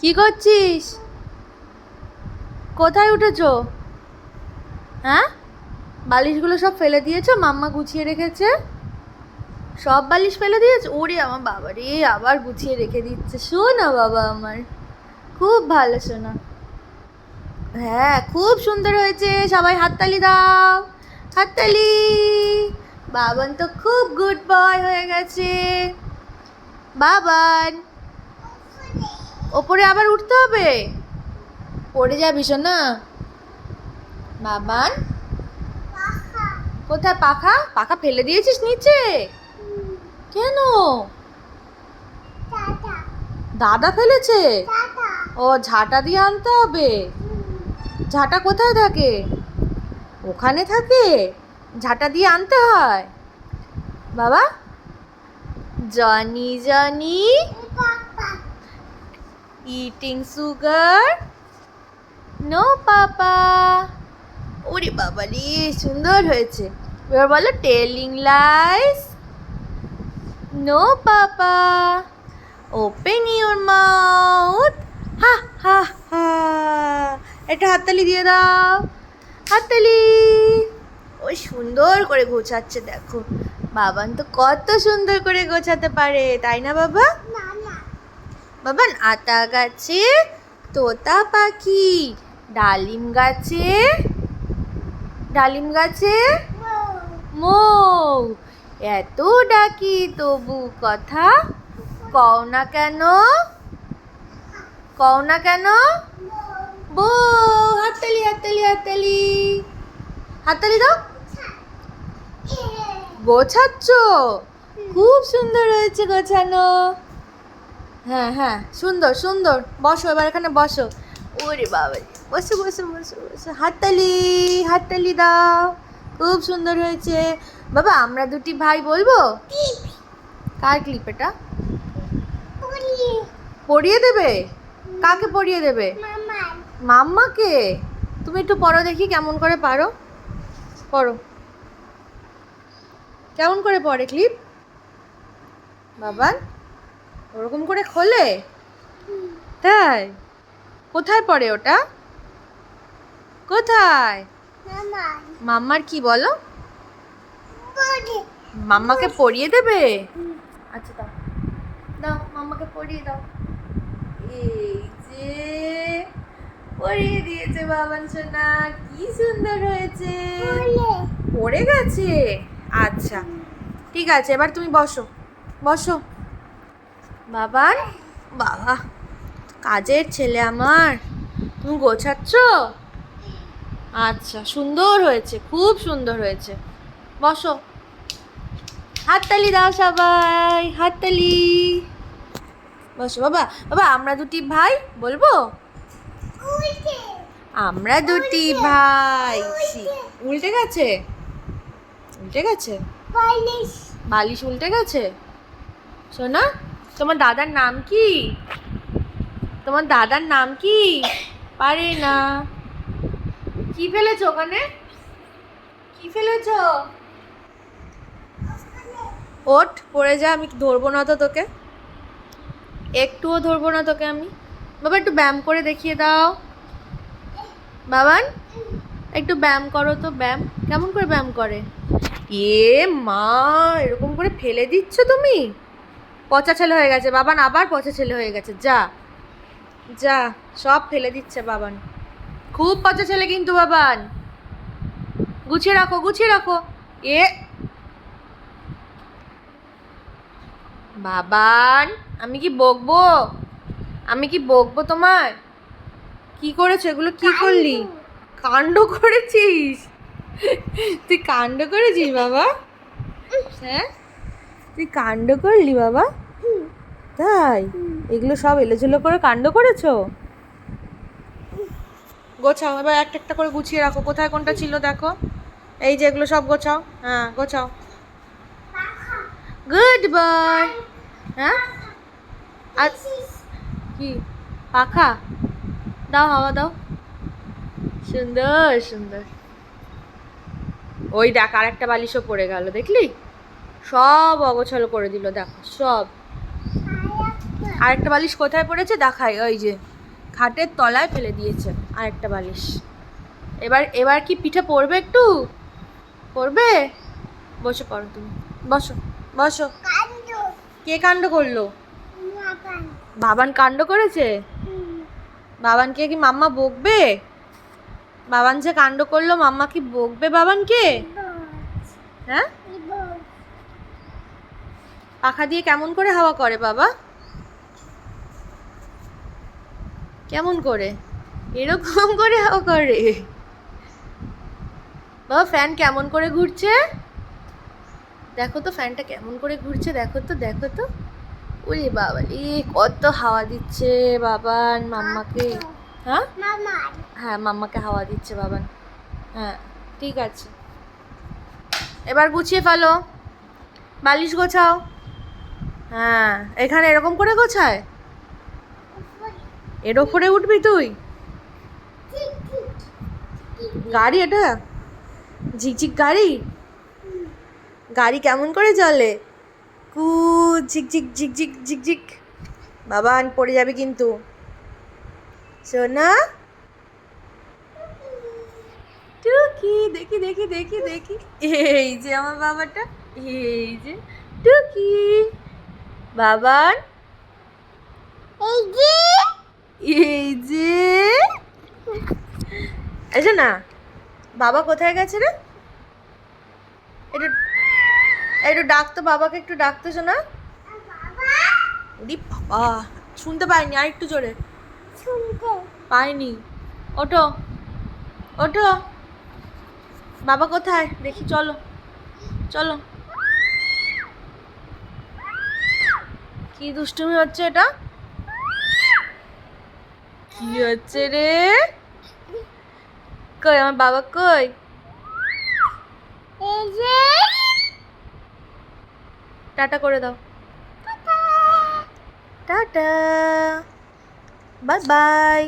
কি করছিস? কোথায় উঠেছো? হ্যাঁ, বালিশগুলো সব ফেলে দিয়েছো? মাম্মা গুছিয়ে রেখেছে। সব বালিশ ফেলে দিয়েছো? ওরে আমার বাবা রে, আবার গুছিয়ে রেখে দিচ্ছে। শোনা বাবা আমার, খুব ভালো শোনা। হ্যাঁ, খুব সুন্দর হয়েছে। সবাই হাততালি দাও, হাততালি। বাবান তো খুব গুড বয় হয়ে গেছে। বাবান, ওপরে আবার উঠতে হবে? পড়ে যাবি শোনা। বাবান, কোথায় পাখা? পাখা ফেলে দিয়েছিস নিচে? কেন? দাদা ফেলেছে? ও, ঝাঁটা দিয়ে আনতে হবে। ঝাঁটা কোথায় থাকে? ওখানে থাকে? ঝাঁটা দিয়ে আনতে হয় বাবা। Johnny Johnny eating sugar, no papa. ওরে বাবা রে, সুন্দর হয়েছে। এবার বলো telling lies, no papa. Open your mouth, ha ha ha. একটা হাততালি দিয়ে দাও, হাততালি। ওই সুন্দর করে গোছাচ্ছে দেখো। বাবান তো কত সুন্দর করে গোছাতে পারে, তাই না বাবা? বাবান, আতা গাছে তোতা পাখি, ডালিম গাছে, ডালিম গাছে মৌ, এত ডাকি তবু কথা কও না কেন, কও না কেন? বউ, হাততালি হাততালি হাততালি, হাততালি দাও। গোছাচ্ছ? খুব সুন্দর হয়েছে গোছানো। হ্যাঁ হ্যাঁ, সুন্দর সুন্দর। বসো এবার, এখানে বসো। ওরে বাবা, বসো বসো বসো বসো। হাততালি, হাততালি দাও। খুব সুন্দর হয়েছে বাবা। আমরা দুটি ভাই বলবো? কার ক্লিপ এটা? পড়িয়ে দেবে? কাকে পড়িয়ে দেবে? মাম্মাকে। তুমি একটু পড়ো দেখি কেমন করে পারো। পড়ো, কেমন করে পড়ে ক্লিপ বাবান? ওরকম করে খোলে? তাই? কোথায় পড়ে ওটা? কোথায়? মাম্মার কি বলো? মাম্মাকে পড়িয়ে দেবে? আচ্ছা দাও, দাও মাম্মাকে পড়িয়ে দাও। এই যে পড়িয়ে দিয়েছে বাবান সোনা, কি সুন্দর হয়েছে। পড়ে গেছে? আচ্ছা ঠিক আছে, এবার তুমি বসো, বসো বাবান। বাবা, কাজের ছেলে আমার। তুমি গোছাচ্ছ? আচ্ছা, সুন্দর হয়েছে, খুব সুন্দর হয়েছে। বসো, হাততালি দাও সবাই, হাততালি। বসো বাবা। বাবা, আমরা দুটি ভাই বলবো? আমরা দুটি ভাই। উল্টে গেছে? উল্টে গেছে? বালিশ উল্টে গেছে? শোনা, তোমার দাদার নাম কি? তোমার দাদার নাম কি? পারে না। কি ফেলেছো ওখানে? কি ফেলেছো? ওঠ, পড়ে যা, আমি ধরবো না তো তোকে, একটুও ধরবো না তোকে আমি। বাবা, একটু ব্যায়াম করে দেখিয়ে দাও বাবান। একটু ব্যায়াম করো তো, ব্যায়াম কেমন করে ব্যায়াম করে? এ মা, এরকম করে ফেলে দিচ্ছ তুমি? পচা ছেলে হয়ে গেছে বাবান, আবার পচা ছেলে হয়ে গেছে। যা যা, সব ফেলে দিচ্ছে বাবান। খুব পচা ছেলে কিন্তু বাবান। গুছিয়ে রাখো, গুছিয়ে রাখো। এ বাবান, আমি কি বকবো? আমি কি বকবো তোমার? কি করেছো এগুলো? কি করলি? কাণ্ড করেছিস? তুই কাণ্ড করেছিস বাবা? হ্যাঁ, তুই কাণ্ড করলি বাবা? তাই? এগুলো সব এলোঝেলো করে কাণ্ড করেছো? গোছাও এবার, একটা একটা করে গুছিয়ে রাখো। কোথায় কোনটা ছিল দেখো। এই যে এগুলো সব গোছাও। হ্যাঁ গোছাও। Good boy. হ্যাঁ, আর কি? পাখা দাও, হাওয়া দাও। সুন্দর সুন্দর। ওই দেখ, আর একটা বালিশও পড়ে গেল, দেখলি? সব অগোছালো করে দিল দেখো সব। আরেকটা বালিশ কোথায় পড়েছে দেখাই, ওই যে খাটের তলায় ফেলে দিয়েছে আর একটা বালিশ। এবার এবার কি পিঠে পড়বে একটু? পড়বে? বসে পড়ো তুমি, বসো বসো। কে কাণ্ড করলো? বাবান কাণ্ড করেছে? বাবানকে কি মাম্মা বকবে? বাবান যে কাণ্ড করলো মাম্মা কি বকবে বাবানকে? হ্যাঁ, পাখা দিয়ে কেমন করে হাওয়া করে বাবা? কেমন করে? এরকম করে হাওয়া করে? বাবা ফ্যান কেমন করে ঘুরছে? দেখো তো ফ্যানটা কেমন করে ঘুরছে, দেখো তো দেখো তো। ওরে বাবা রে, কত হাওয়া দিচ্ছে বাবান মাম্মাকে। হ্যাঁ হ্যাঁ, মাম্মাকে হাওয়া দিচ্ছে বাবান। হ্যাঁ ঠিক আছে, এবার গুছিয়ে ফেলো, বালিশ গোছাও। হ্যাঁ, এখানে এরকম করে গোছায়? এর ওপরে উঠবি তুই? গাড়ি এটা? ঝিকঝিক গাড়ি? গাড়ি কেমন করে চলে? কু ঝিকঝিক ঝিকঝিক ঝিকঝিক। বাবান পড়ে যাবে কিন্তু। সোনা টুকি, দেখি দেখি দেখি দেখি, এই যে আমার বাবাটা, এই যে টুকি বাবান, এই যে এই যে না, বাবা কোথায় গেছে রে? একটু একটু ডাকতো বাবাকে, একটু ডাকতো শোনা। ওরে বাবা, শুনতে পাইনি, আর একটু জোরে। পাইনি। ওঠো ওঠো, বাবা কোথায় দেখি, চলো চলো। কি দুষ্টুমি হচ্ছে এটা? কি হচ্ছে রে? কই আমার বাবা কই? টাটা করে দাও, টাটা, বাই বাই।